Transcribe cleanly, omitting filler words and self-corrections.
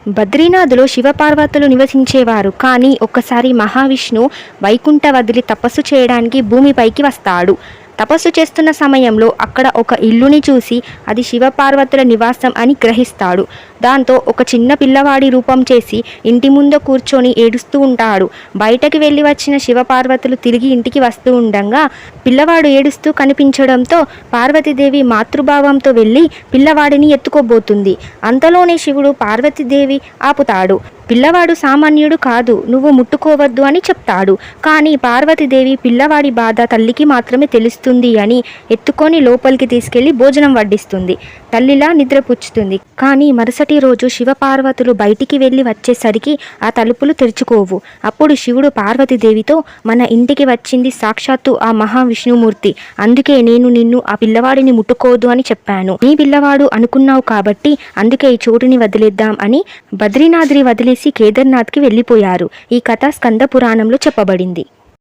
బద్రీనాథ్లో శివపార్వతులు నివసించేవారు. కానీ ఒక్కసారి మహావిష్ణు వైకుంఠ వదిలి తపస్సు చేయడానికి భూమిపైకి వస్తాడు. తపస్సు చేస్తున్న సమయంలో అక్కడ ఒక ఇల్లుని చూసి అది శివపార్వతుల నివాసం అని గ్రహిస్తాడు. దాంతో ఒక చిన్న పిల్లవాడి రూపం చేసి ఇంటి ముందు కూర్చొని ఏడుస్తూ ఉంటాడు. బయటకి వెళ్ళి వచ్చిన శివపార్వతులు తిరిగి ఇంటికి వస్తూ ఉండగా పిల్లవాడు ఏడుస్తూ కనిపించడంతో పార్వతీదేవి మాతృభావంతో వెళ్ళి పిల్లవాడిని ఎత్తుకోబోతుంది. అంతలోనే శివుడు పార్వతీదేవి ఆపుతాడు. పిల్లవాడు సామాన్యుడు కాదు, నువ్వు ముట్టుకోవద్దు అని చెప్తాడు. కానీ పార్వతీదేవి పిల్లవాడి బాధ తల్లికి మాత్రమే తెలుస్తుంది అని ఎత్తుకొని లోపలికి తీసుకెళ్లి భోజనం వడ్డిస్తుంది. తల్లిలా నిద్రపుచ్చుతుంది. కానీ మరుసటి రోజు శివపార్వతులు బయటికి వెళ్ళి వచ్చేసరికి ఆ తలుపులు తెరుచుకోవు. అప్పుడు శివుడు పార్వతీదేవితో, మన ఇంటికి వచ్చింది సాక్షాత్తు ఆ మహావిష్ణుమూర్తి, అందుకే నేను నిన్ను ఆ పిల్లవాడిని ముట్టుకోదు అని చెప్పాను. నీ పిల్లవాడు అనుకున్నావు కాబట్టి అందుకే ఈ చోటుని వదిలేద్దాం అని బద్రీనాథ్ని వదిలేసి కేదార్నాథ్కి వెళ్ళిపోయారు. ఈ కథ స్కంద పురాణంలో చెప్పబడింది.